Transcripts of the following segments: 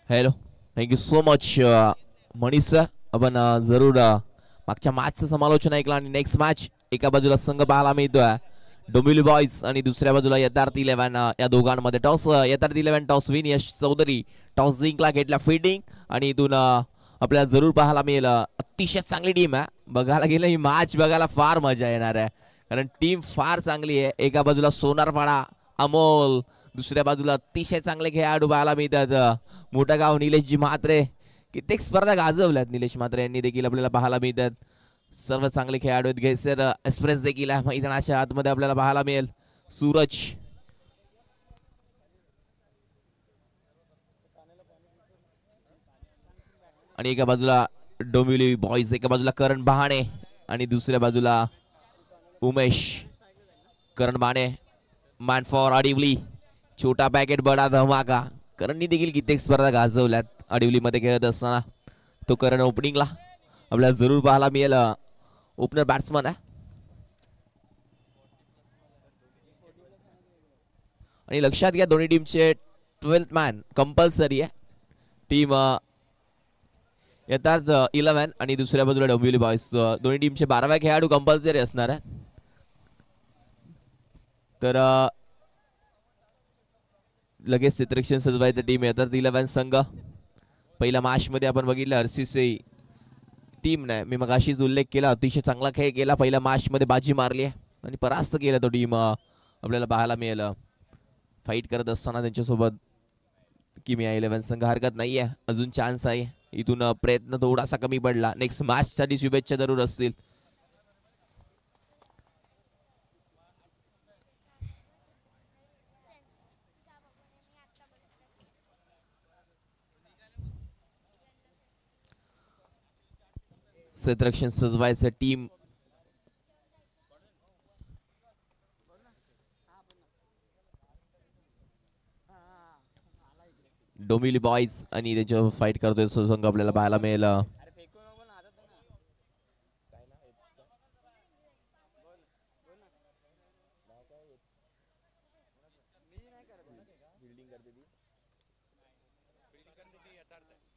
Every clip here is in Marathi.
Hello, thank you so much Manish sir. आपण जरूर मागच्या मॅचचं समालोचन ऐकलं आणि नेक्स्ट मॅच एका बाजूला संघ पाहायला मिळतोय डोंबिवली बॉयज आणि दुसऱ्या बाजूला यथार्थ 11. या दोघांमध्ये टॉस यथार्थ 11 टॉस विन यश चौधरी टॉस जिंकला, घेतला फिल्डिंग आणि इथून आपल्याला जरूर पाहायला मिळेल अतिशय चांगली टीम आहे. बघायला गेलं ही मॅच बघायला फार मजा येणार आहे कारण टीम फार चांगली आहे. एका बाजूला सोनारपाडा अमोल, दुसऱ्या बाजूला अतिशय चांगले खेळाडू पाहायला मिळतात. मोठगाव निलेशजी म्हात्रे, कित्येक स्पर्धा गाजवल्यात निलेश म्हात्रे यांनी देखील आपल्याला पाहायला मिळतात. सर्व चांगले खेळाडू आहेत. घैसर एक्सप्रेस देखील आहे मैदानाच्या आतमध्ये आपल्याला पाहायला मिळेल. सूरज आणि एका बाजूला डोंबिवली बॉयज, एका बाजूला करण बहाणे आणि दुसऱ्या बाजूला उमेश. करण बहाणे मॅन फॉर अडिवली, छोटा पॅकेट बडा धमाका. करणनी देखील कित्येक स्पर्धा गाजवल्यात अडिवलीमध्ये खेळत असताना. तो करण ओपनिंगला आपल्याला जरूर पाहायला मिळेल. ओपनर बॅट्समन आहे आणि लक्षात घ्या दोन्ही टीमचे 12th मॅन कंपल्सरी आहे. टीम यथार्थ 11 आणि दुसऱ्या बाजूला डोंबिवली बॉयज, दोन्ही टीमचे 12व्या खेळाडू कंपल्सरी असणार आहे. तर लगेच चित्रक्षण सजवायचं टीम यथार्थ 11 संघ. पहिल्या मॅच मध्ये आपण बघितलं आरसीसी टीम नाही, मी मगाशीच उल्लेख केला, अतिशय चांगला खेळ केला. पहिल्या मॅच मध्ये बाजी मारली आहे आणि परास्त केला तो टीम आपल्याला पाहायला मिळेल. फाईट करत असताना त्यांच्यासोबत किमी 11 संघ हरकत नाहीये, अजून चान्स आहे. इथून प्रयत्न थोडासा कमी पडला. नेक्स्ट मॅच साठी शुभेच्छा जरूर असतील. क्षेत्ररक्षण सजवायचं टीम डोंबिवली बॉयज आणि त्याच्यावर फाईट करतोय संघ आपल्याला पाहायला मिळेल.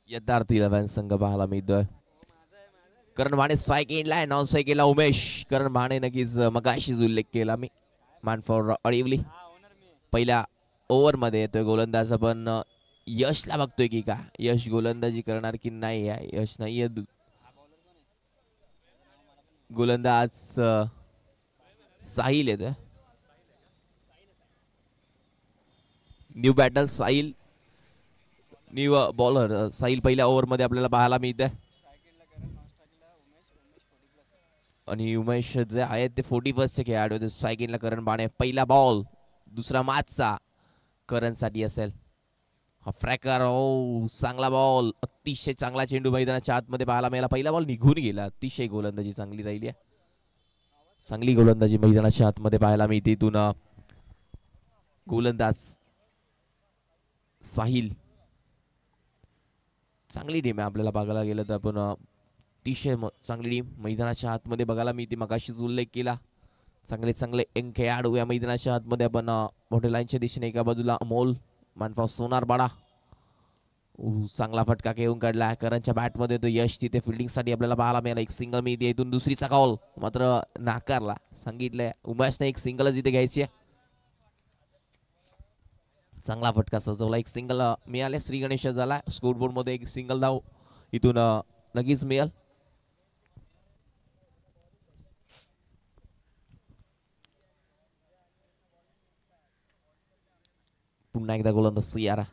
यथार्थ 11 संघ पाहायला मिळतोय. करण भाणे स्ट्राईक एंडला आहे, नॉन स्ट्राईक एंडला उमेश. करण भाणे नक्कीच मगाशीच उल्लेख केला मी, मॅन फॉर अडिवली. पहिल्या ओव्हर मध्ये येतोय गोलंदाज, पण यशला बघतोय की का यश गोलंदाजी करणार की नाही आहे. यश नाहीये गोलंदाज, साहिल येतोय. New batter Sahil, new bowler Sahil पहिल्या ओव्हर मध्ये आपल्याला पाहायला मिळतंय. आणि उमेश जे आहेत ते 41चे खेळाडू होते. सायकिलला करण बाणे. पहिला बॉल दुसरा मॅचचा करण साठी असेल. हा फ्रॅकर, ओ चांगला बॉल, अतिशय चांगला चेंडू मैदानाच्या आतमध्ये पाहायला मिळाला. पहिला बॉल निघून गेला. अतिशय गोलंदाजी चांगली राहिली आहे. चांगली गोलंदाजी मैदानाच्या आतमध्ये पाहायला मिळते. इथून गोलंदाज साहिल. चांगली टीम आहे आपल्याला बघायला गेलं तर. आपण अतिशय चांगली टीम मैदानाच्या आतमध्ये बघायला मिळते. मगाशीच उल्लेख केला, चांगले चांगले खेळाडू या मैदानाच्या आतमध्ये. आपण मोठ्या लाईनच्या दिशेने एका बाजूला अमोल मानफाव सोनारपाडा, चांगला फटका घेऊन काढला. करणच्या बॅटमध्ये तो यश तिथे फिल्डिंग साठी आपल्याला पाहायला मिळाला. एक सिंगल मिळते. इथून दुसरीचा कॉल मात्र नाकारला. सांगितलंय उमेशने एक सिंगल इथे घ्यायची आहे. चांगला फटका सजवला. एक सिंगल मिळाले. श्री गणेश झाला. स्कोर बोर्ड मध्ये एक सिंगल धाव इथून नक्कीच मिळेल. पुन्हा एकदा गोलंदाज सियारा.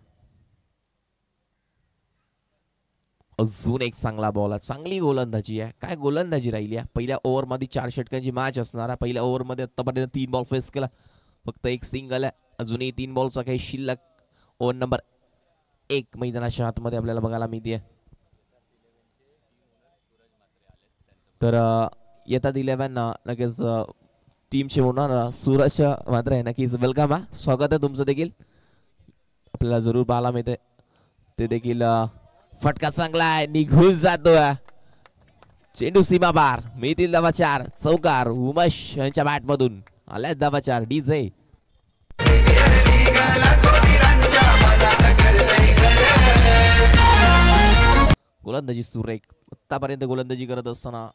अजून एक चांगला बॉल आहे. चांगली गोलंदाजी आहे. काय गोलंदाजी राहिली आहे. पहिल्या ओव्हर मध्ये 4 षटकांची मॅच असणार आहे. पहिल्या ओव्हर मध्ये आतापर्यंत 3 बॉल फेस केला, फक्त एक सिंगल आहे. अजूनही 3 बॉलचा काही शिल्लक. ओव्हर नंबर 1 मैदानाच्या आतमध्ये आपल्याला बघायला मिळते. तर येतात 11 नक्कीच टीमचे ओनर सूरज मात्र आहे. नक्कीच वेलकम आहे, स्वागत आहे तुमचं देखील. आपल्याला जरूर पाहायला मिळते ते देखील. फटका चांगला आहे, निघून जातोय चेंडू सीमा पार. मिळतील धावा 4. चौकार उमेश यांच्या बॅट मधून आल्या धावा 4. डीजे गोलंदाजी सुरेख. आतापर्यंत गोलंदाजी करत असताना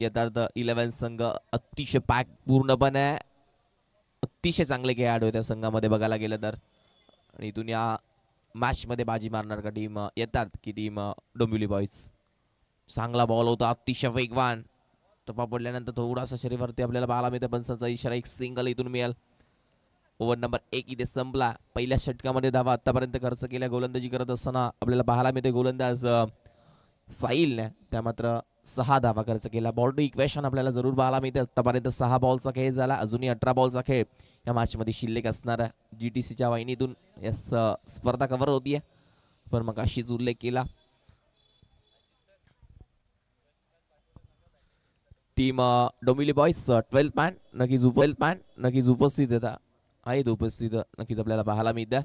यथार्थ 11 संघ अतिशय पॅक पूर्णपणे अतिशय चांगले खेळाडू त्या संघामध्ये बघायला गेलं तर. आणि इथून या मॅच मध्ये बाजी मारणार का टीम येतात की टीम डोंबिवली बॉईज. चांगला बॉल होता, अतिशय वेगवान. टप्पा पडल्यानंतर थोडासा शरीरावरती आपल्याला पाहायला मिळतं. पंचांचा इशारा, एक सिंगल इथून मिळेल. ओव्हर नंबर 1 इथे संपला. पहिल्या षटकामध्ये धावा आतापर्यंत खर्च केल्या गोलंदाजी करत असताना आपल्याला पाहायला मिळते गोलंदाज साहिलने त्या मात्र 6 धावा खर्च केला. बॉल टू इक्वेशन आपल्याला जरूर पाहायला मिळते. आतापर्यंत 6 बॉलचा खेळ झाला, अजूनही 18 बॉलचा खेळ या मॅच मध्ये शिल्लक असणार आहे. GTCच्या वाहिनीतून या स्पर्धा कव्हर होतीये, पण मग अशीच उल्लेख केला. Team Dombivli boys 12th man नक्कीच उपस्थित आहेत नक्कीच आपल्याला पाहायला मिळतं.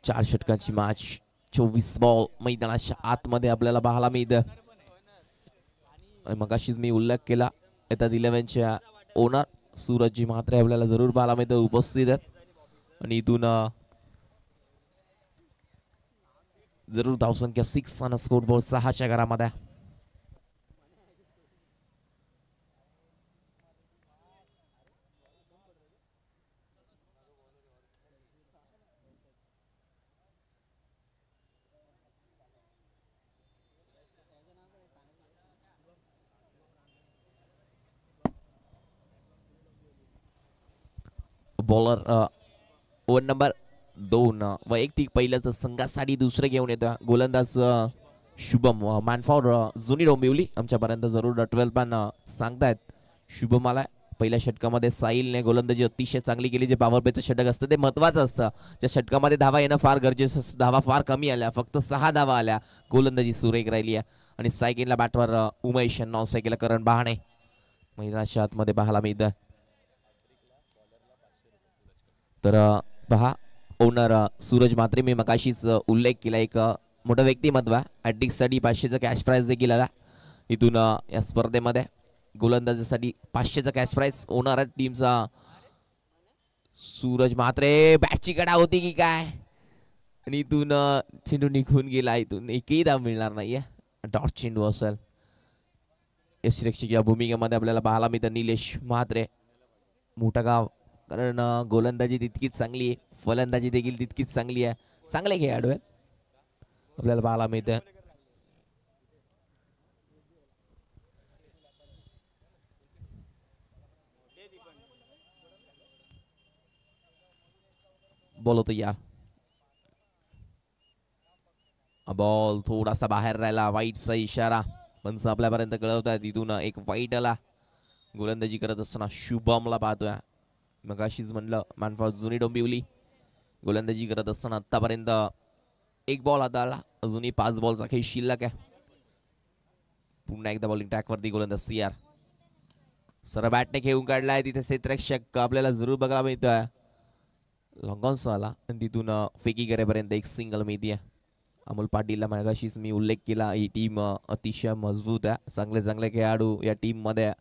चार षटकांची मॅच, 24 बॉल मैदानाच्या आतमध्ये आपल्याला पाहायला मिळतं. मग अशीच मी उल्लेख केला येतात 11च्या ओनर सूरजजी म्हात्रे आपल्याला जरूर पाहायला मिळतं, उपस्थित आहेत. आणि इथून जरूर धावसंख्या 6 आणि स्कोरबोर्ड 6च्या घरामध्ये. बॉलर ओव्हर नंबर 2 वैयक्तिक पहिल्याच संघासाठी दुसरे घेऊन येतो गोलंदाज शुभम. मॅन फॉर जुनी डोंबिवली आमच्यापर्यंत जरूर 12 पण सांगतायत. शुभम आला. पहिल्या षटकामध्ये साहिलने गोलंदाजी अतिशय चांगली केली. जे पॉवर प्लेचं षटक असतं ते महत्वाचं असतं. त्या षटकामध्ये धावा येणं फार गरजेचं. धावा फार कमी आल्या, फक्त 6 धावा आल्या. गोलंदाजी सुरेख राहिली आहे. आणि सायकलला बॅटवर उमेश, नॉन सायकलला करण बहाणे मैदानाच्या आतमध्ये पाहायला मिळतं. तर पहा ओनर सूरज म्हात्रे, मी मगाशीच उल्लेख केला, एक मोठं व्यक्तिमत्व आहे. ॲटिक्ससाठी 500चा कॅश प्राइज देखील आला. इथून या स्पर्धेमध्ये गोलंदाजीसाठी 500चा कॅश प्राइज. ओनर टीमचा सूरज म्हात्रे. बॅटची कडा होती की काय, आणि इथून चेंडू निघून गेला. इथून एकही धाव मिळणार नाहीये. डॉट चेंडू असेल. यष्टिरक्षक या भूमिकेमध्ये आपल्याला पाहायला मिळतं निलेश म्हात्रे. मोठं गाव, कारण गोलंदाजी तितकीच चांगली आहे, फलंदाजी देखील तितकीच चांगली आहे. चांगले खेळाडू आहेत आपल्याला पाहायला मिळतं. बॉल होतो यार. बॉल थोडासा बाहेर राहिला. वाईटचा इशारा पंच आपल्यापर्यंत कळवतात. इथून एक वाईट आला. गोलंदाजी करत असताना शुभमला पाहतोय. मग अशीच म्हणलं मानफा जुनी डोंबिवली गोलंदाजी करत असताना आतापर्यंत 1 बॉल हातात आला. अजूनही 5 बॉलचा खेळ शिल्लक आहे. पुन्हा एकदा बॉलिंग ट्रॅकवरती गोलंदाज CR. सरळ बॅटने खेळून काढलाय. तिथे क्षेत्ररक्षक आपल्याला जरूर बघायला मिळतोय. लॉंगॉन्स आला आणि तिथून फेकी करेपर्यंत एक सिंगल मिळते. अमोल पाटीलला मगाशीच मी उल्लेख केला, ही टीम अतिशय मजबूत आहे. चांगले खेळाडू या टीम मध्ये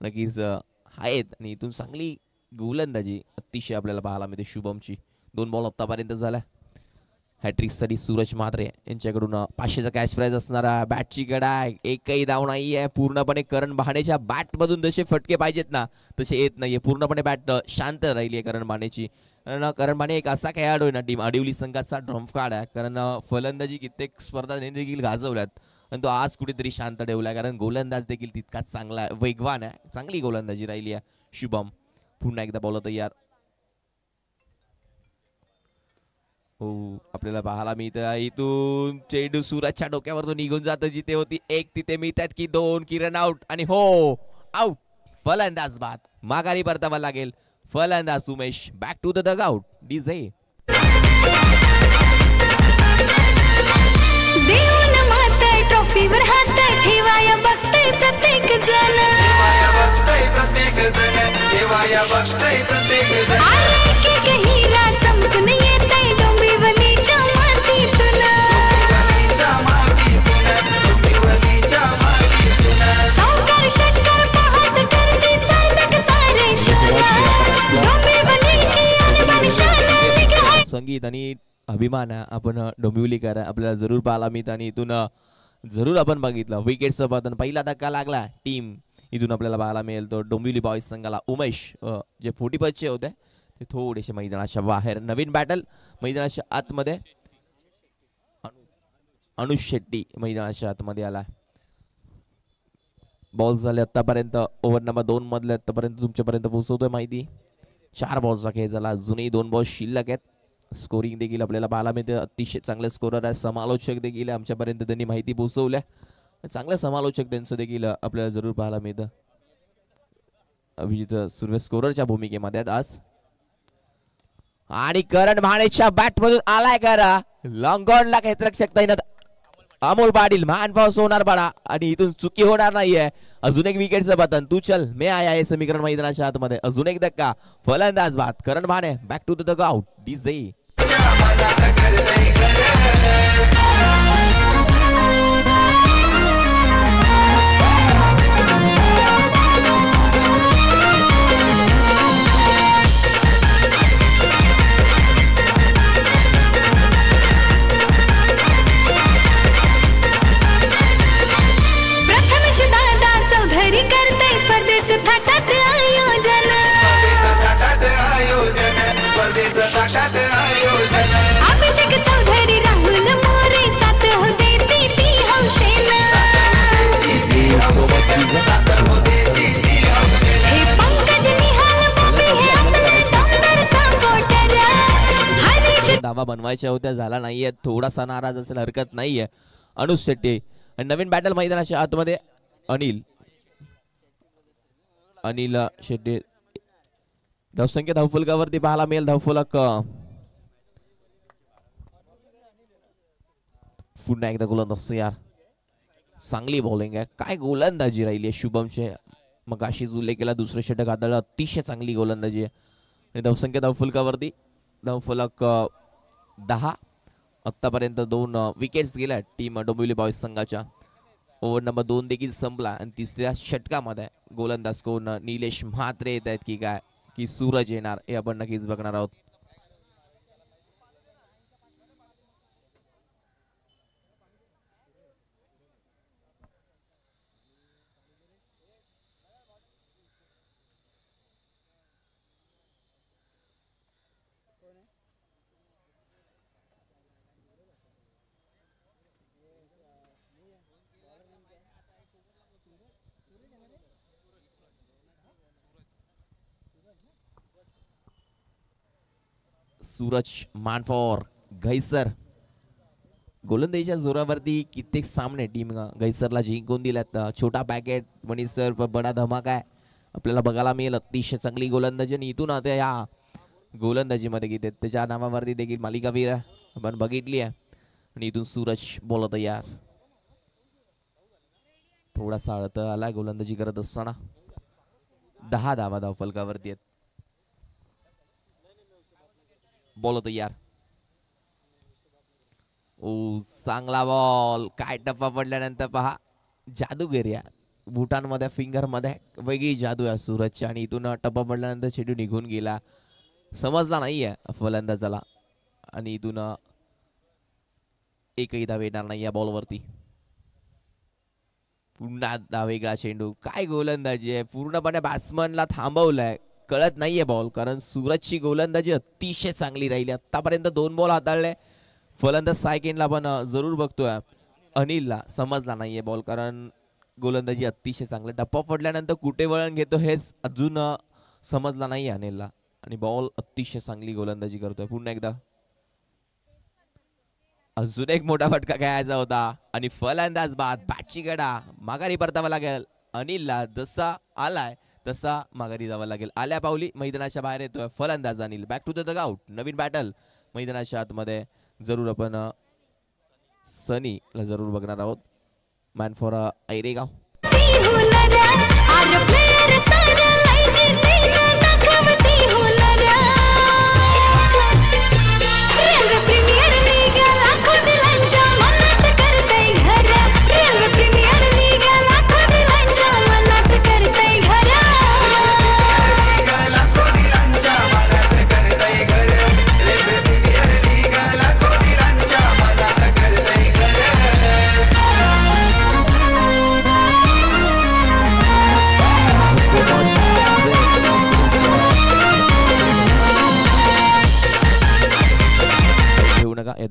नक्कीच आहेत. आणि इथून चांगली गोलंदाजी अतिशय आपल्याला पाहायला मिळते शुभमची. 2 बॉल आतापर्यंत झाला. हॅट्रिकसाठी सूरज म्हात्रे यांच्याकडून 500चा कॅश प्राइज असणारा. बॅटची कडा, एकही धाव नाही आहे. पूर्णपणे करण बहाणेच्या बॅट मधून जसे फटके पाहिजेत ना तसे येत नाहीये. पूर्णपणे बॅट शांत राहिली आहे करण बहाणेची. करण बहाणे एक असा खेळाडू आहे ना, टीम आडिवली संघाचा ट्रम्प कार्ड आहे. कारण फलंदाजी कित्येक स्पर्धा देखील गाजवल्यात आणि तो आज कुठेतरी शांत ठेवलाय. कारण गोलंदाज देखील तितकाच चांगला आहे, वेगवान आहे. चांगली गोलंदाजी राहिली आहे शुभम. पुन्हा एकदा बॉल होतो यार. हो, आपल्याला पाहायला मिळतं इथून चेंडू सूरजच्या डोक्यावर तो निघून जातो. जिथे होती 1 तिथे मिळतात की 2. किरण आउट आणि हो आउट. फलंदाज बाद. माघारी परतावा लागेल. फलंदाज Umesh back to the dugout. DJ देऊन माता ट्रॉफीवर हात ठेवाया बघतय प्रत्येक जण. देवाया बघतय प्रत्येक जण. एक हिरा चमकून येतय डोंबिवलीच्या मातीतून. सावकार षटकार अभिमान आहे. आपण डोंबिवलीकर आपल्याला जरूर पाहायला मिळत आणि इथून जरूर आपण बघितलं विकेटचं पतन. पहिला धक्का लागला टीम इथून आपल्याला पाहायला मिळेल तो डोंबिवली बॉईज संघाला. उमेश जे 40 होते ते थोडेसे मैदानाच्या बाहेर. नवीन बॅटल मैदानाच्या आतमध्ये. अनुष शेट्टी मैदानाच्या आतमध्ये आला. बॉल झाले आतापर्यंत ओव्हर नंबर 2 मधले आतापर्यंत तुमच्यापर्यंत पोहोचवतोय माहिती. 4 बॉलचा खेळ झाला. अजूनही 2 बॉल शिल्लक आहेत. स्कोरिंग देखील आपल्याला पाहायला मिळते. अतिशय चांगले स्कोरर आहे. समालोचक देखील आमच्यापर्यंत त्यांनी माहिती पोहोचवल्या. चांगले समालोचक त्यांचं देखील आपल्याला जरूर पाहायला मिळतं. अभिजित सुर्वे स्कोररच्या भूमिकेमध्ये आहेत आज. आणि करण भाणेच्या बॅट मधून आलाय करा. लॉंग ऑनला क्षेत्ररक्षक तैनात अमोल पाटील. मॅन फॉर्स होणार बडा आणि इथून चुकी होणार नाहीये. अजून एक विकेटचं पतन. तू चल मे आया हे समीकरण मैदानाच्या आतमध्ये. अजून एक धक्का. फलंदाज बाद Karan Bhane. Back to the out. DJ Abhishek Chaudhari Rahul More साथ होते ती हौशेना. हे पंकज निहाल बाबी हे आपले दमदार सपोर्टर. हरीश धावा बनवायच्या होत्या झाला नाहीये. थोडासा नाराज असेल हरकत नाहीये. अनुष शेट्टी आणि नवीन बॅटल मैदानाच्या आतमध्ये अनिल शेट्टी. धावसंख्या धावफलकावरती पाहायला मिळेल. धावफलक पुन्हा एकदा गोलंदाज यार. चांगली बॉलिंग आहे. काय गोलंदाजी राहिली आहे शुभमचे. मग अशीच उल्लेख केला. दुसरं षटक हाताळलं. अतिशय चांगली गोलंदाजी आहे. आणि धावसंख्या धावफलकावरती धावफलक 10. आतापर्यंत 2 विकेट्स गेल्या टीम डोंबिवली बॉईज संघाच्या. ओव्हर नंबर 2 देखील संपला आणि तिसऱ्या षटकामध्ये गोलंदाज कोण निलेश म्हात्रे येत आहेत की काय की सूरज येणार हे आपण नक्कीच बघणार आहोत. सूरज मानफॉर घैसर. गोलंदाजीच्या जोरावरती कित्येक सामने टीम घैसरला जिंकून दिल्यात. छोटा पॅकेट मनीष सर बडा धमाका आहे आपल्याला बघायला मिळेल. अतिशय चांगली गोलंदाजी आणि इथून आता या गोलंदाजीमध्ये किती त्याच्या नावावरती देखील मालिकावीर आपण बघितली आहे. आणि इथून सूरज बोलत तयार. थोडासा अडथळा आला गोलंदाजी करत असताना. 10 धावा धावफलकावरती आहेत. बॉल तयार. ओ चांगला बॉल. काय टप्पा पडल्यानंतर पहा जादूगिरी बुटांमध्ये फिंगर मध्ये वेगळी जादू आहे सूरजची. आणि इथून टप्पा पडल्यानंतर चेंडू निघून गेला. समजला नाहीये फलंदाजाला. आणि इथून एकही धाव येणार नाही या बॉलवरती. पुन्हा वेगळा चेंडू. काय गोलंदाजी आहे. पूर्णपणे बॅट्समनला थांबवलंय. कळत नाहीये बॉल कारण सूरजची गोलंदाजी अतिशय चांगली राहिली. आतापर्यंत 2 बॉल हाताळले. फलंदाज सायकेनला पण जरूर बघतोय. अनिलला समजला नाहीये बॉल कारण गोलंदाजी अतिशय चांगला. टप्पा पडल्यानंतर कुठे वळण घेतो हेच अजून समजला नाही अनिलला. आणि बॉल अतिशय चांगली गोलंदाजी करतोय. पुन्हा एकदा अजून एक मोठा फटका खेळायचा होता आणि फलंदाज बाद. बॅटची गडा माघारी परतावा लागेल अनिलला. जसा आलाय तसा माघारी जावं लागेल. आल्या पावली मैदानाच्या बाहेर येतोय फलंदाज Anil. Back to the out. नवीन बॅटल मैदानाच्या आतमध्ये जरूर आपण सनीला जरूर बघणार आहोत. Man for Airegaon.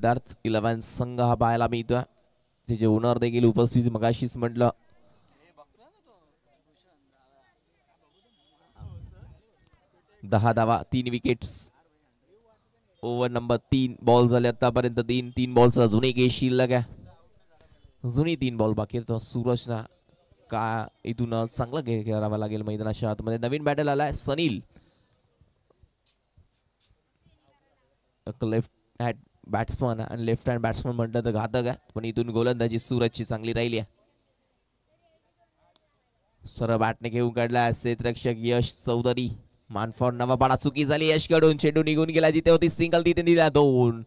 यथार्थ 11 संघ हा पाहायला मिळतोय. त्याचे ओनर देखील उपस्थित मगाशीच म्हटलं. दहा धावा 3 विकेट्स. ओव्हर नंबर 3 बॉल झाले आतापर्यंत 3 बॉलचा अजून एक शिल्लक आहे. अजूनही 3 बॉल बाकी आहेत. सूरजना का इथून चांगला खेळ खेळावा लागेल मैदानाच्या आतमध्ये. नवीन बॅटर आलाय सनील. लेफ्ट हँड बॅट्समन आणि लेफ्ट हँड बॅट्समन म्हटलं तर घातक आहे, पण इथून गोलंदाजी सूरजची चांगली राहिली आहे. सरळ बॅटने घेऊन काढला क्षेत्ररक्षक यश चौधरी. मानफॉर नवापाडा चुकी झाली यशकडून. चेंडू निघून गेला, जिथे होती सिंगल तिथे दिला 2.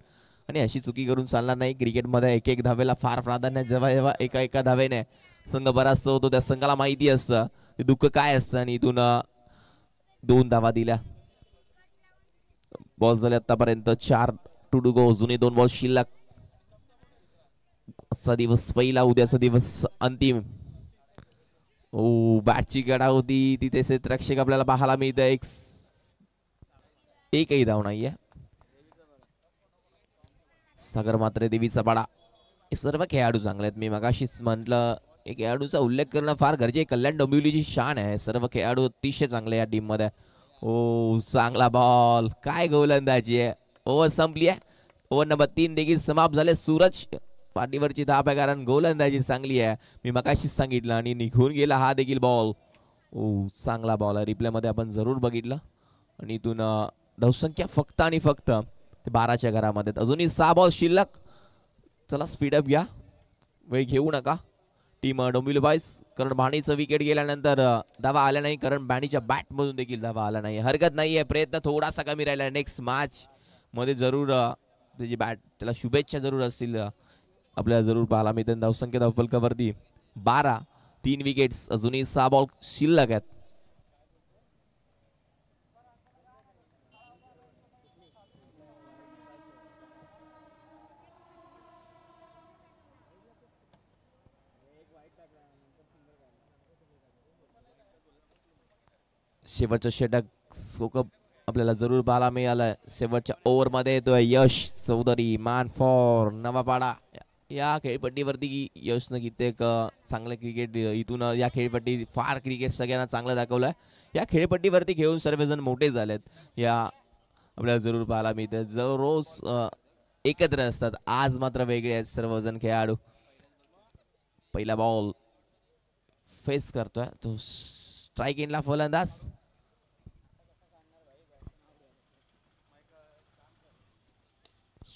आणि अशी चुकी करून चालणार नाही. क्रिकेटमध्ये एक धावेला फार प्राधान्य. जेव्हा जेव्हा एका धावेने संघ बराचसा होतो, त्या संघाला माहिती असतं ते दुःख काय असतं. आणि इथून 2 धावा दिल्या. बॉल झाले आतापर्यंत 4 टू डू गो. अजूनही 2 बॉल शिल्लक. आजचा दिवस पहिला, उद्याचा दिवस अंतिम. बॅटची गडा होती तिथे क्षेत्ररक्षक आपल्याला पाहायला मिळतं. एकही धाव नाहीये. सागर मात्रे, देवीचा पाडा हे सर्व खेळाडू चांगले आहेत. मी मगाशीच म्हटलं एक खेळाडूचा उल्लेख करणं फार गरजेचे. कल्याण डोंबिवलीची शान आहे. सर्व खेळाडू अतिशय चांगले या टीम मध्ये. चांगला बॉल, काय गोलंदाजी आहे. ओव्हर संपली आहे. ओव्हर नंबर 3 देखील समाप्त झाले. सूरज पाठीवरची धाप आहे, कारण गोलंदाजी चांगली आहे. मी मगाशीच सांगितलं. आणि निघून गेला हा देखील बॉल. चांगला बॉल आहे. रिप्ले मध्ये आपण जरूर बघितलं. आणि इथून धावसंख्या फक्त आणि फक्त 12च्या घरामध्ये. अजूनही 6 बॉल शिल्लक. चला स्पीडअप घ्या, वेळ घेऊ नका. Team Dombivli boys. करण भाणीचं विकेट गेल्यानंतर धावा आल्या नाही. करण भाणीच्या बॅट मधून देखील धावा आला नाही. हरकत नाहीये, प्रयत्न थोडासा कमी राहिला. नेक्स्ट मॅच मध्ये जरूर त्याची बॅट, त्याला शुभेच्छा जरूर असतील. आपल्याला जरूर पाहायला मिळते. धावसंख्या धावफलकावरती 12, 3 विकेट्स. अजूनही 6 बॉल शिल्लक आहेत. शेवटचं षटक सोकप आपल्याला जरूर पाहायला मिळालंय. शेवटच्या ओव्हर मध्ये येतोय यश चौधरी. मान फॉर नवापाडा. या खेळपट्टीवरती यशनं कित्येक चांगलं क्रिकेट इथून या खेळपट्टी फार क्रिकेट सगळ्यांना चांगलं दाखवलंय. या खेळपट्टीवरती खेळून सर्वजण मोठे झालेत. या आपल्याला जरूर पाहायला मिळते. जो रोज एकत्र असतात, आज मात्र वेगळे आहेत सर्वजण खेळाडू. पहिला बॉल फेस करतोय तो स्ट्राइक इनला फलंदाज.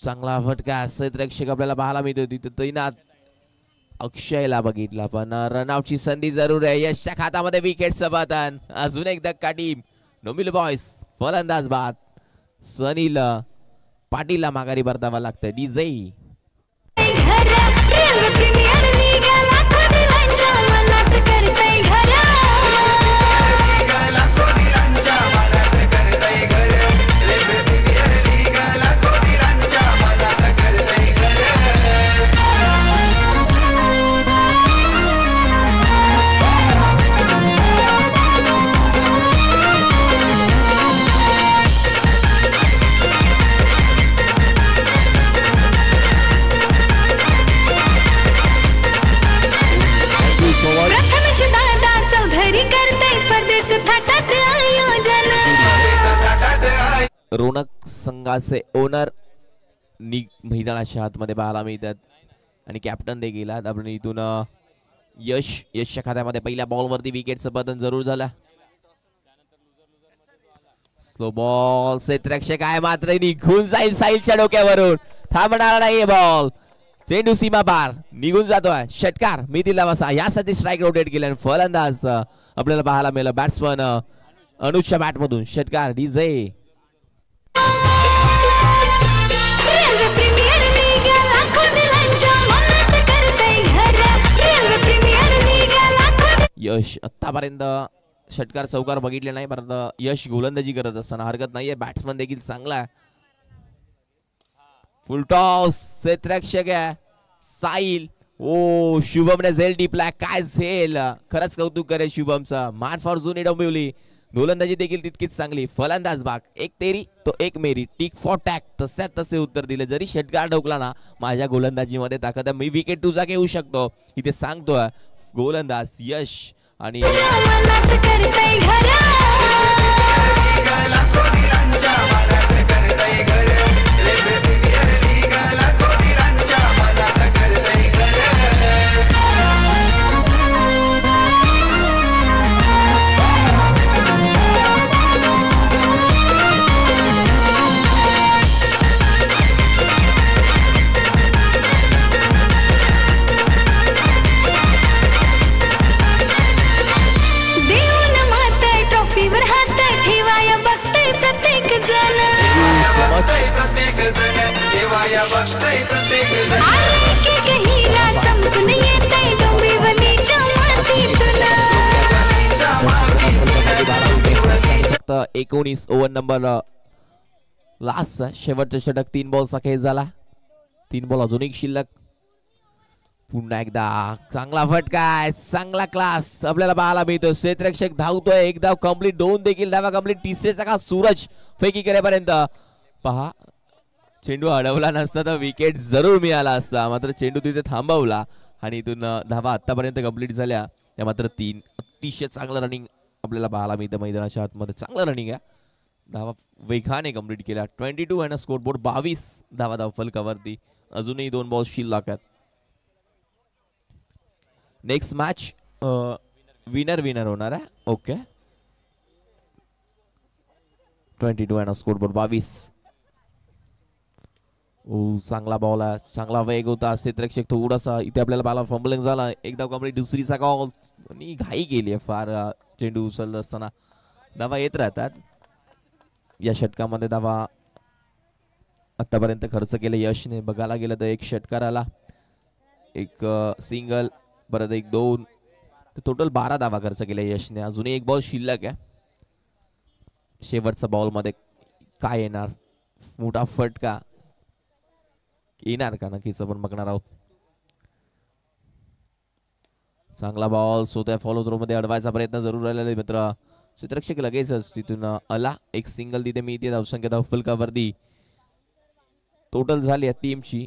चांगला फटका. क्षेत्ररक्षक आपल्याला पाहायला मिळतो तिथे तैनात. अक्षयला बघितला, पण रनआउटची संधी जरूर आहे. यशच्या खात्यामध्ये विकेटचं पतन. अजून एक धक्का टीम डोंबिवली बॉयज. फलंदाज बाद सनील पाटीलला माघारी परतावा लागतंय. डीजे रोनक संघाचे ओनर मैदानाच्या आतमध्ये पाहायला मिळतात. आणि कॅप्टन देखील आहेत. आपण इथून यशच्या खात्यामध्ये पहिल्या बॉलवरती विकेटचं पतन जरूर झालं. Slow ball. क्षेत्ररक्षक आहे मात्र निघून जाईल साईलच्या डोक्यावरून. थांबणार नाहीये बॉल. चेंडू सीमा पार निघून जातोय. षटकार मी दिला बसा. यासाठी स्ट्राईक रोटेट केले. फलंदाज आपल्याला पाहायला मिळालं बॅट्समन अनुजच्या बॅट मधून. षटकार डीजे. यश आतापर्यंत षटकार चौकार बघितले नाही, परंतु यश गोलंदाजी करत असताना हरकत नाहीये. बॅट्समन देखील चांगला आहे. फुल टॉस. क्षेत्ररक्षक आहे साहिल. शुभमने झेल टिपला. काय झेल. खरंच कौतुक करे शुभमचं. मान फॉर जुनी डोंबिवली. गोलंदाजी देखील तितकीच चांगली. फलंदाज भाग एक तेरी तो एक मेरी, टिक फॉर टॅक, तसे तसे उत्तर दिले. जरी षटकार ठोकला ना, माझ्या गोलंदाजीमध्ये ताकद आहे, मी विकेट तुझा घेऊ शकतो इथे सांगतोय गोलंदाज यश. आणि मनात करतय घरा देऊन मात ट्रॉफीवर हात ठेवाया बघतय प्रत्येक जण अरे एक हिरा चमकून येतय डोंबिवलीच्या मातीतून फक्त 19 ओव्हर नंबर लास्ट शेवटचं षटक. 3 बॉलचा खेळ झाला. 3 बॉल अजून एक शिल्लक. पुन्हा एकदा चांगला फटका, चांगला क्लास आपल्याला पाहायला मिळतो. क्षेत्ररक्षक धावतोय, एक धाव कंप्लीट, 2 देखील धावा कंप्लीट. तिसऱ्याचा का सूरज फेकी करेपर्यंत पहा, चेंडू अडवला नसता तर विकेट जरूर मिळाला असता, मात्र चेंडू तिथे थांबवला आणि इथून धावा आतापर्यंत कंप्लीट झाल्या त्या मात्र 3. अतिशय चांगलं रनिंग आपल्याला पाहायला मिळतं मैदानाच्या आतमध्ये. चांगलं रनिंग आहे. धावा वेगाने कंप्लीट केल्या. 22 आणि स्कोर बोर्ड 22 धावा धाव फलकावरती. अजूनही 2 बॉल शिल्लक आहेत. नेक्स्ट मॅच विनर होणार आहे. ओके, 22 आणि स्कोर बोर्ड 22. चांगला बॉल आहे, चांगला वेग होता. क्षेत्ररक्षक थोडासा इथे आपल्याला बाला फंबलिंग झाला. एकदा कंप्लीट, दुसरीचा कॉल आणि घाई केली फार. चेंडू उचलत असताना धावा येत राहतात. या षटकामध्ये धावा आतापर्यंत खर्च केले यशने. बघायला गेलं तर एक षटकार आला, एक सिंगल, परत एक 2, टोटल 12 धावा खर्च केल्या यशने. अजूनही एक बॉल शिल्लक आहे. शेवटचा बॉल मध्ये काय येणार, मोठा फटका येणार का, नक्कीच आपण बघणार आहोत. चांगला बॉल स्वतः फॉलो थ्रो मध्ये अडवायचा प्रयत्न जरूर राहिलेला मित्र. क्षेत्ररक्षक लगेचच तिथून आला. एक सिंगल तिथे मिळते. धावसंख्या धावफलकावरती टोटल झाली आहे टीमची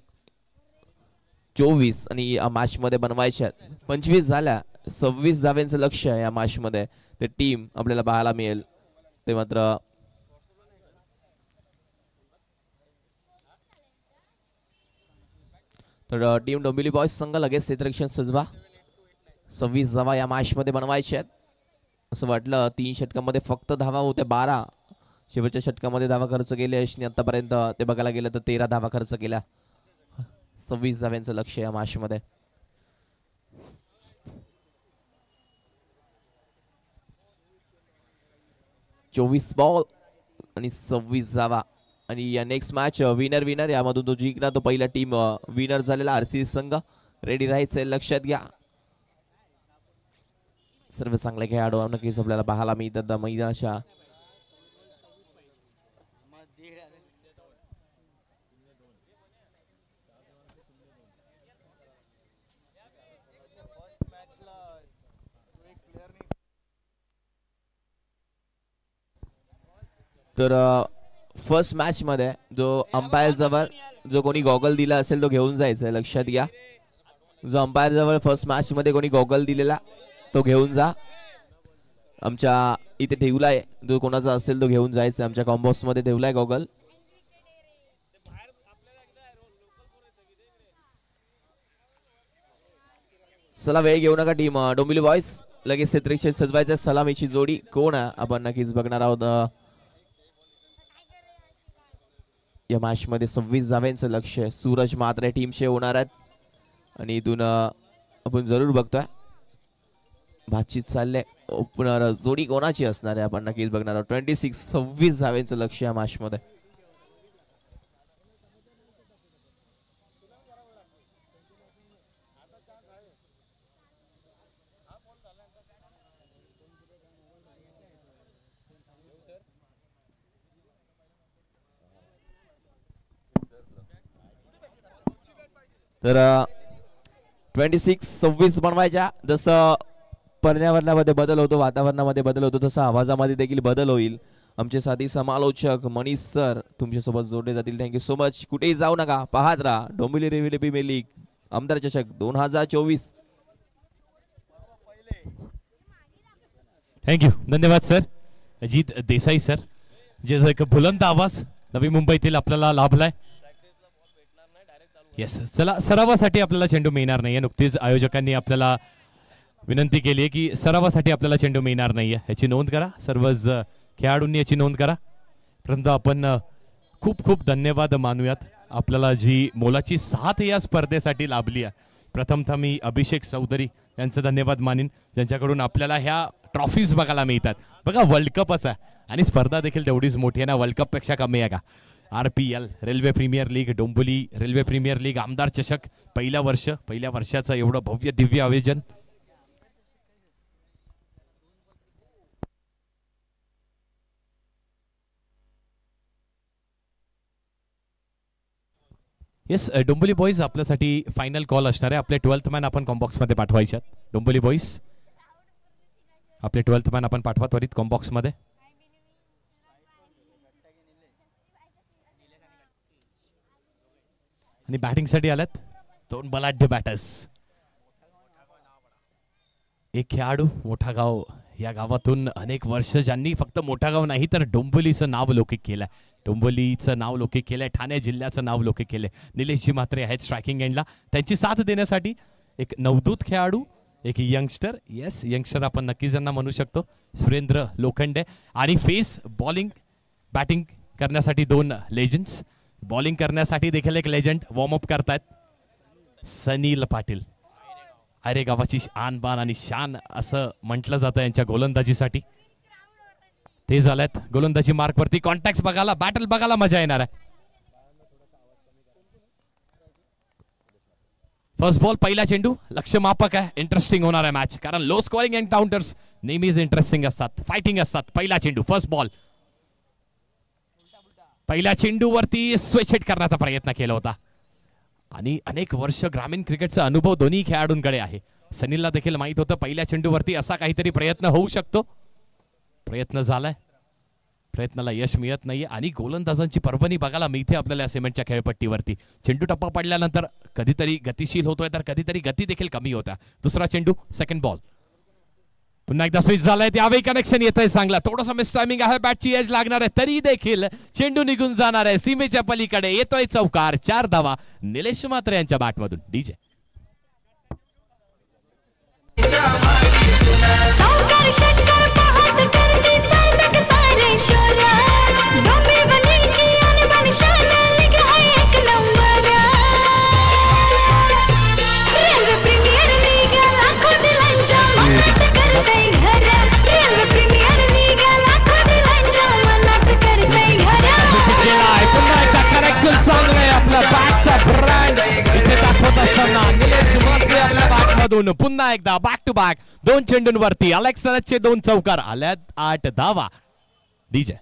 24 आणि या मॅच मध्ये बनवायच्या 25 झाल्या. 26 धाव्यांचं लक्ष आहे या मॅच मध्ये. ते टीम आपल्याला पाहायला मिळेल ते मात्र तर टीम डोंबिवली बॉयज संघ लगेच क्षेत्ररक्षण सजवा. 26 धावा या मॅच मध्ये बनवायच्या आहेत. असं वाटलं 3 षटकांमध्ये फक्त धावा होत्या 12. शेवटच्या षटकामध्ये धावा खर्च केले यशने आतापर्यंत. ते बघायला गेलं तर 13 धावा खर्च केल्या. 26 धाव्यांचं लक्ष या मॅच मध्ये. चोवीस बॉल आणि 26 धावा. आणि या नेक्स्ट मॅच विनर यामधून तो जिंकला तो पहिला टीम विनर झालेला आरसीबी संघ. रेडी राहायचंय, लक्षात घ्या. सर्व चांगले खेळाडू नक्कीच आपल्याला पाहायला मिळतात मैदानाच्या. तर फर्स्ट मॅच मध्ये जो अंपायर जवळ जो कोणी गॉगल दिला असेल तो घेऊन जायचा, लक्षात घ्या. जो अंपायर जवळ फर्स्ट मॅच मध्ये कोणी गॉगल दिलेला तो घेऊन जा. आमच्या इथे ठेवलाय, जो कोणाचा असेल तो घेऊन जायचा. आमच्या कॉम्बॉक्स मध्ये ठेवलाय गॉगल. चला वेळ घेऊ नका टीम डोंबिवली बॉयज. लगेच क्षेत्ररक्षण सजवायचं. सलामीची जोडी कोण आहे आपण नक्कीच बघणार आहोत. या मॅच मध्ये 26 धाव्यांचं लक्ष आहे. सूरज मात्रे टीमचे होणार आहेत आणि इथून आपण जरूर बघतोय बातचीत चालले. ओपनर जोडी कोणाची असणार आहे आपण नक्कीच बघणार आहोत. 26 धाव्यांचं लक्ष या मॅच मध्ये. तर 26 बनवायच्या. जसं पर्यावरणामध्ये बदल होतो, वातावरणामध्ये बदल होतो, तसा आवाजामध्ये देखील बदल होईल. आमचे साथी समालोचक मनीष सर तुमच्यासोबत जोडले जातील. Thank you so much. कुठेही जाऊ नका, पाहत राहा डोंबिवली रेव्हिन्यू प्रीमियर लीग आमदार चषक 2024. थँक्यू, धन्यवाद सर. अजित देसाई सर, जे जो एक बुलंद आवाज नवी मुंबईतील आपल्याला लाभलाय. येस, चला सरावासाठी आपल्याला चेंडू मिळणार नाहीये. नुकतीच आयोजकांनी आपल्याला विनंती केली आहे की सरावासाठी आपल्याला चेंडू मिळणार नाहीये, याची नोंद करा. सर्वच खेळाडूंनी याची नोंद करा. परंतु आपण खूप खूप धन्यवाद मानूयात आपल्याला जी मोलाची साथ या स्पर्धेसाठी लाभली आहे. प्रथमतः मी अभिषेक चौधरी यांचं धन्यवाद मानीन, ज्यांच्याकडून आपल्याला ह्या ट्रॉफीज बघायला मिळतात. बघा, वर्ल्ड कपच आहे आणि स्पर्धा देखील तेवढीच मोठी आहे ना. वर्ल्ड कप पेक्षा कमी आहे का? RPL railway premier league, Dombivli railway premier league, आमदार चषक, पहिल्या वर्षाचं एवढं भव्य दिव्य आयोजन. येस, डोंबिवली बॉईज आपल्यासाठी फायनल कॉल असणार आहे. आपले 12th मॅन आपण कॉम्बॉक्स मध्ये पाठवायचे. डोंबिवली बॉईज आपले 12th मॅन आपण पाठवा त्वरित कॉम्बॉक्स मध्ये. आणि बॅटिंग साठी आल्यात 2 बलाढ्य बॅटर्स. एक खेळाडू, मोठा गाव. या गावातून अनेक वर्ष ज्यांनी फक्त मोठा गाव नाही तर डोंबिवलीचं नाव लौकिक केलंय. डोंबिवलीचं नाव लौकिक केलंय, ठाणे जिल्ह्याचं नाव लौकिक केलंय. निलेशजी म्हात्रे आहेत स्ट्रायकिंग एंडला. त्यांची साथ देण्यासाठी एक नवदूत खेळाडू, एक यंगस्टर. येस, यंगस्टर आपण नक्कीच त्यांना म्हणू शकतो, सुरेंद्र लोखंडे. आणि फेस बॉलिंग बॅटिंग करण्यासाठी 2 लेजंड्स. बॉलिंग करण्यासाठी देखील एक लेजंड वॉर्मअप करतायत, सनील पाटील. अरे गावाची आन बान आणि शान असं म्हटलं जातं यांच्या गोलंदाजीसाठी. ते झाल्यात गोलंदाजी मार्क वरती. कॉन्टॅक्ट बघायला, बॅटल बघायला मजा येणार आहे. फर्स्ट बॉल, पहिला चेंडू, लक्ष मापक आहे. इंटरेस्टिंग होणार आहे मॅच, कारण लो स्कोरिंग एन्काउंटर्स नेहमीच इंटरेस्टिंग असतात, फायटिंग असतात. पहिला चेंडू, फर्स्ट बॉल. पहिल्या चेंडूवरती स्विच हिट करण्याचा प्रयत्न केला होता आणि अनेक वर्ष ग्रामीण क्रिकेटचा अनुभव दोन्ही खेळाडूंकडे आहे. सनीलला देखील माहित होतं पहिल्या चेंडूवरती असा काहीतरी प्रयत्न होऊ शकतो. प्रयत्न झालाय, प्रयत्नाला यश मिळत नाहीये आणि गोलंदाजांची पर्वणी बघायला मिळते आपल्याला या सिमेंटच्या खेळपट्टीवरती. चेंडू टप्पा पडल्यानंतर कधीतरी गतिशील होतोय तर कधीतरी गती देखील कमी होत्या. दुसरा चेंडू, सेकंड बॉल. पुन्हा एकदा स्विच झालाय, त्यावेळी कनेक्शन येत आहे चांगला. थोडंसं मिस टायमिंग आहे, बॅटची एज लागणार आहे, तरी देखील चेंडू निघून जाणार आहे सीमेच्या पलीकडे. येतोय चौकार, 4 धावा निलेश म्हात्रे यांच्या बॅटमधून. डीजे सावकार षटकार पाहत करते सार्थक सारे शोरा. डोंबिवलीची अनबन शान लीग आहे एक नंबर. रेल्वे प्रीमियर लीग लाखो दिलांच्या मनात करतंय घर. रेल्वे प्रीमियर लीग लाखो दिलांच्या मनात करतंय घर. पुन्हा एकदा कनेक्शन चांगलंय, आपला बॅटचा ब्रँड इथे दाखवत असताना निलेश म्हात्रे आपल्या बॅटमधून पुन्हा एकदा बॅक टू बॅक 2 चेंडूंवरती अलेक्स सलजचे 2 चौकार. आल्यात 8 धावा. डीजे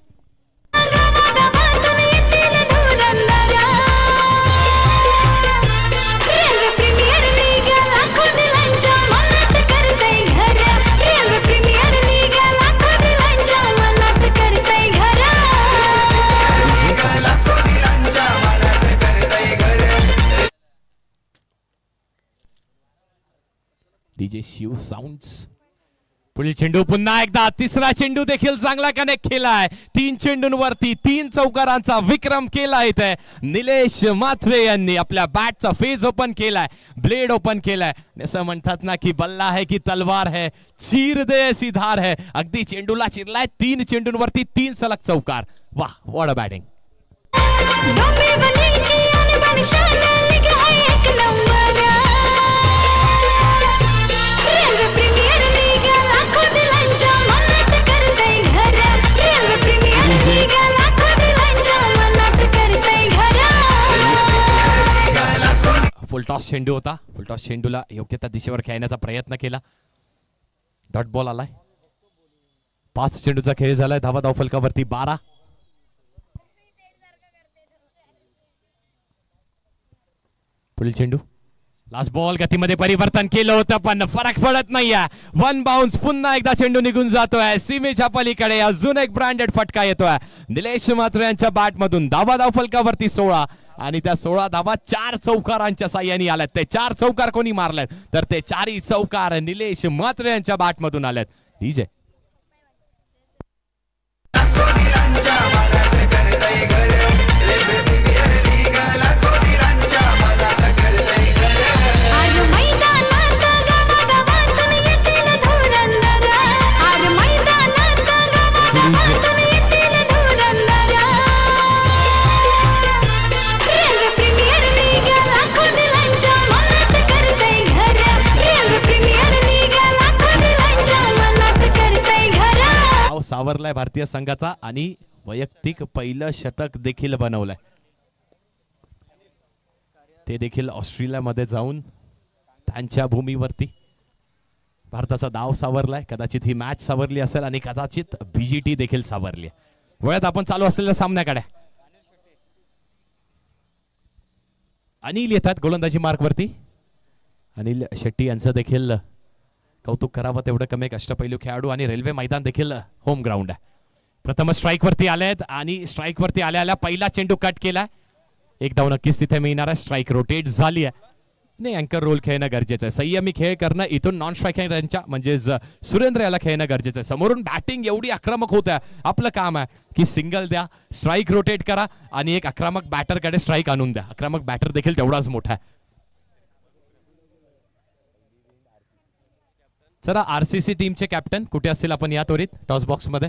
रेल्वे प्रीमियर लीग लाखो दिलांच्या मनात करतंय घर. रेल्वे प्रीमियर लीग लाखो दिलांच्या मनात करतंय घर. DJ Shiv Sounds. पुढील चेंडू पुन्हा एकदा, तिसरा चेंडू देखील चांगला कनेक्ट केलाय. 3 चेंडूंवरती 3 चौकारांचा विक्रम केलाय इथे निलेश म्हात्रे यांनी. आपल्या बॅटचा फेज ओपन केलाय, ब्लेड ओपन केलाय. असं म्हणतात ना की बल्ला है की तलवार है, चीर दे ऐसी धार है. अगदी चेंडूला चिरलाय. 3 चेंडूंवरती 3 सलग चौकार. वाह, व्हॉट अ बॅटिंग. डोंबिवलीची अनबन शान लीग आहे एक नंबर. रेल्वे प्रीमियर लीग लाखो दिलांच्या मनात करतंय घर. रेल्वे प्रीमियर लीग लाखो दिलांच्या मनात करतंय घर. फुलटॉस चेंडू होता. फुलटॉस चेंडूला योग्य त्या दिशेवर खेळण्याचा प्रयत्न केला. डॉट बॉल आलाय. 5 चेंडूचा खेळ झालाय. धावा धाव फलकावरती 12. पुढील चेंडू लास्ट बॉल गतीमध्ये परिवर्तन केलं होतं पण फरक पडत नाहीये. वन बाउन्स, पुन्हा एकदा चेंडू निघून जातोय सीमेच्या पलीकडे. अजून एक ब्रँडेड फटका येतोय निलेश म्हात्रे यांच्या बॅट मधून. धाव फलकावरती 16 आणि त्या 16 धावा 4 चौकारांच्या साह्याने आल्यात. ते 4 चौकार कोणी मारलेत तर ते 4ही चौकार निलेश म्हात्रे यांच्या बॅट मधून आल्यात. डीजे सावरलाय भारतीय संघाचा आणि वैयक्तिक पहिलं शतक देखील बनवलंय. ते देखील ऑस्ट्रेलियामध्ये जाऊन त्यांच्या भूमीवरती भारताचा डाव सावरलाय. कदाचित ही मॅच सावरली असेल आणि कदाचित बीजीटी देखील सावरली. वळत आपण चालू असलेल्या सामन्याकडे. अनिल येतात गोलंदाजी मार्कवरती. अनिल शेट्टी यांचं देखील कौतुक करावं तेवढं कमी. अष्टपैलू खेळाडू आणि रेल्वे मैदान देखील होम ग्राउंड आहे. प्रथम स्ट्राईक वरती आलेत आणि स्ट्राईक वरती आल्या पहिला चेंडू कट केला. एक धाव नक्कीच तिथे मिळणार आहे. स्ट्राईक रोटेट झाली आहे. नाही, अँकर रोल खेळणं गरजेचं आहे. संयमी खेळ करणं इथून नॉन स्ट्रायकरच्या म्हणजे सुरेंद्र याला खेळणं गरजेचं आहे. समोरून बॅटिंग एवढी आक्रमक होत आहे. आपलं काम आहे की सिंगल द्या, स्ट्राईक रोटेट करा आणि एक आक्रमक बॅटरकडे स्ट्राईक आणून द्या. आक्रमक बॅटर देखील तेवढाच मोठा आहे. चला आरसीसी टीमचे कॅप्टन कुठे असतील आपण या त्वरित टॉस बॉक्स मध्ये.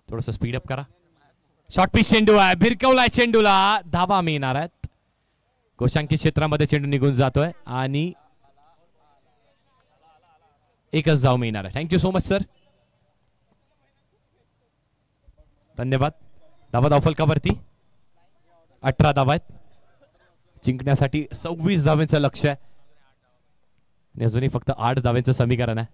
थोडस स्पीड अप करा. शॉर्ट पिच चेंडू आहे, भिरकवलाय चेंडूला. धावा मिळणार आहेत. गोशांकित क्षेत्रामध्ये चेंडू निघून जातोय आणि एकच धाव मिळणार आहे. थँक्यू सो मच सर, धन्यवाद. धाव फलकावरती 18 धावा आहेत. जिंकण्यासाठी 26 धावांचं लक्ष आहे आणि अजूनही फक्त 8 धावांचं समीकरण आहे.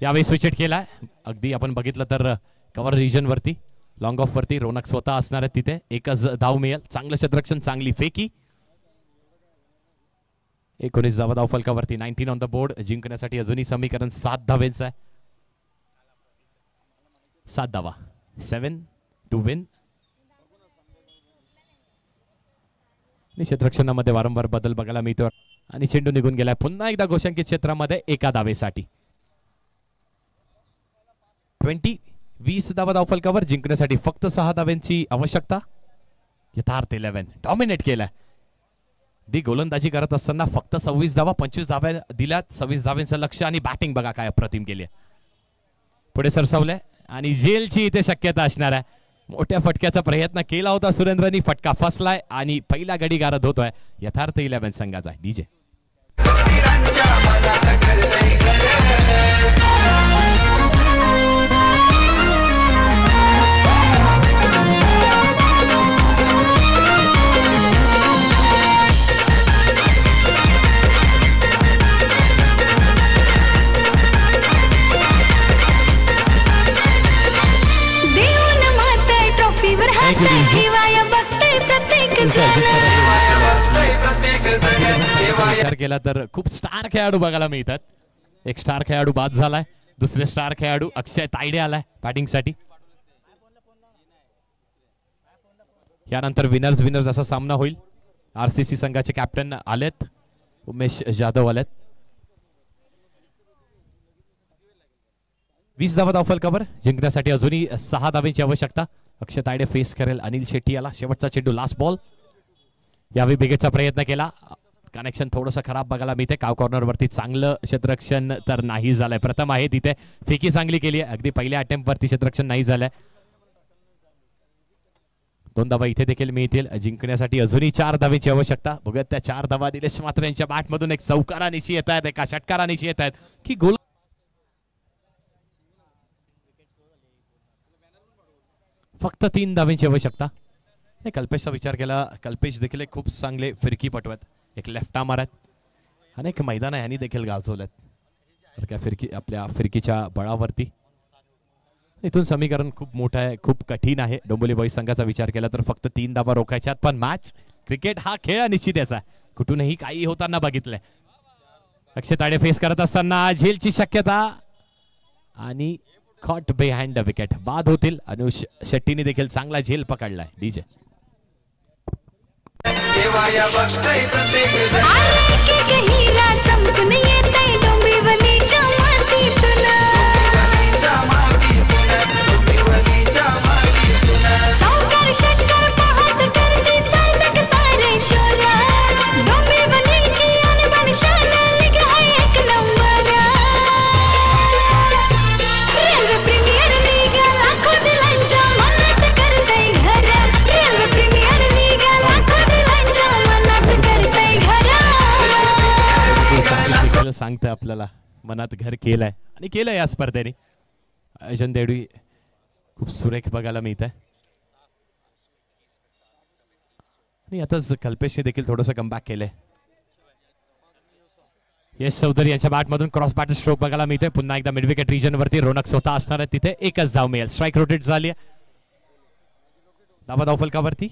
यावेळी स्विच केलाय. अगदी आपण बघितलं तर कव्हर रिजन वरती लॉंग ऑफ वरती रोनक स्वतः असणार आहे. तिथे एकच धाव मिळेल. चांगलं क्षेत्ररक्षण, चांगली फेकी. 19 धावा धाव फलकावरती. 19 ऑन द बोर्ड. जिंकण्यासाठी अजूनही समीकरण 7 धावांचं आहे. 7 धावा, 7 टू विन. क्षेत्ररक्षणामध्ये वारंवार बदल बघायला मिळतो आणि चेंडू निघून गेलाय पुन्हा एकदा गोशांकित क्षेत्रामध्ये एका धावेसाठी. 20 धावा धाव फलकावर. जिंकण्यासाठी फक्त 6 धावांची आवश्यकता. यथार्थ 11 डॉमिनेट केलाय. दी गोलंदाजी करत असताना फक्त 26 धावा, 25 धाव्या दिल्यात. 26 धावांचं लक्ष आणि बॅटिंग बघा काय अप्रतिम केली आहे. पुढे सरसावलंय आणि जेलची इथे शक्यता असणार आहे. मोठ्या फटक्याचा प्रयत्न केला होता सुरेंद्रनी. फटका फसलाय आणि पहिला गडी गारद होतोय यथार्थ 11 संघाचा. डीजे विचार केला तर खूप स्टार खेळाडू बघायला मिळतात. एक स्टार खेळाडू बाद झालाय. दुसरे स्टार खेळाडू अक्षय तायडे आलाय बॅटिंग साठी. यानंतर विनर्स असा सामना होईल. आरसीसी संघाचे कॅप्टन आलेत, उमेश जाधव आलेत. 20 धावा धाव फलकावर. जिंकण्यासाठी अजूनही 6 धावांची आवश्यकता. अक्षय तायडे फेस करेल अनिल शेट्टी याला. शेवटचा चेंडू, लास्ट बॉल. यावेळी बिगेटचा प्रयत्न केला. कनेक्शन थोडंसं खराब बघायला मिळते. काव कॉर्नर वरती चांगलं क्षेत्ररक्षण तर नाही झालंय. प्रथम आहे तिथे फेकी चांगली केली आहे. अगदी पहिल्या अटेम्प्ट वरती क्षेत्ररक्षण नाही झालंय. 2 धावा इथे देखील मिळतील. जिंकण्यासाठी अजूनही 4 धावांची आवश्यकता. बघूयात त्या 4 धावा निलेश म्हात्रे यांच्या बॅट मधून एक चौकारानिशी येत आहेत, एका षटकारानिशी येत आहेत की गोल. फक्त 3 धावांची आवश्यकता. कल्पेशचा विचार केला. कल्पेश देखील खूप चांगले फिरकीपटू आहेत. एक लेफ्ट आर्मर आहेत. अनेक मैदान यांनी देखील गाजवलेत. तर काय फिरकी आपल्या फिरकीच्या बळावरती इथून समीकरण खूप मोठं आहे, खूप कठीण आहे. डोंबिवली बॉईज संघाचा विचार केला तर फक्त 3 धावा रोखायच्यात, पण मॅच क्रिकेट हा खेळ निश्चित याचा कुठूनही काही होताना बघितलंय. अक्षय ताडे फेस करत असताना झेलची शक्यता आणि कॉट बिहाइंड द विकेट. बाद होतील. अनुष शेट्टीने देखील चांगला झेल पकडलाय. डीजे हिरा चमकून येतंय डोंबिवलीच्या मातीतून. सावकार षटकार पाहत करते स्पर्धक सारे शोर. डोंबिवलीची अनबन शान लीग आहे एक नंबर. रेल्वे प्रीमियर लीग लाखो दिलांच्या मनात करतंय घर. रेल्वे प्रीमियर लीग लाखो दिलांच्या मनात करतंय घर. सांगतंय आपल्याला मनात घर केलंय आणि केलंय या स्पर्धेने. आयोजन देवडी खूप सुरेख बघायला मिळत आहे. आणि आताच कल्पेशने देखील थोडंसं कमबॅक केलंय. यश चौधरी यांच्या बॅटमधून क्रॉस बॅटर स्ट्रोक बघायला मिळते. पुन्हा एकदा मिड विकेट रिजन वरती रोनक स्वतः असणार आहे. तिथे एकच धाव मिळेल. स्ट्राईक रोटेट झाली. धावा धावफलकावरती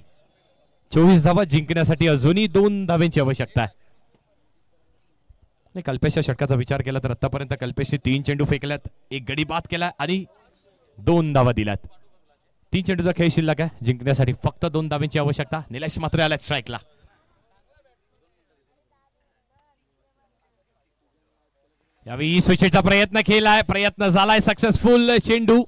24 धावा जिंकण्यासाठी अजूनही 2 धावांची आवश्यकता आहे. कल्पेशच्या षटकाचा विचार केला तर आतापर्यंत कल्पेशने 3 चेंडू फेकल्यात, 1 गडी बाद केला आणि 2 धावा दिल्यात. 3 चेंडूचा खेळ शिल्लक आहे. जिंकण्यासाठी फक्त 2 धावांची आवश्यकता. निलेश मात्र आल्यात स्ट्राईकला. यावेळी स्विचचा प्रयत्न केलाय. प्रयत्न झालाय सक्सेसफुल. चेंडू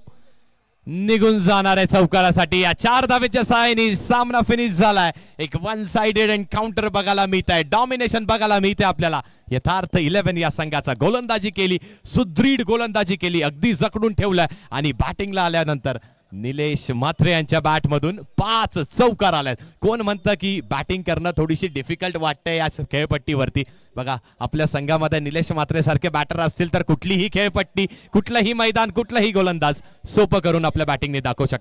निघून जाणार आहे चौकारासाठी. या 4 धावेच्या सहाय्याने सामना फिनिश झालाय. एक वन साइडेड एन्काउंटर बघायला मिळत आहे. डॉमिनेशन बघायला मिळते आपल्याला. यथार्थ 11 या संघाचा गोलंदाजी केली, सुदृढ गोलंदाजी केली, अगदी जकडून ठेवलाय. आणि बॅटिंगला आल्यानंतर निलेश म्हात्रे यांच्या बॅटमधून 5 चौकार आल्यात. कोण म्हणतं की बॅटिंग करणं थोडीशी डिफिकल्ट वाटतंय या खेळपट्टीवरती. बघा आपल्या संघामध्ये निलेश म्हात्रे सारखे बॅटर असतील तर कुठलीही खेळपट्टी, कुठलंही मैदान, कुठलाही गोलंदाज सोपं करून आपल्या बॅटिंगने दाखवू शकतात.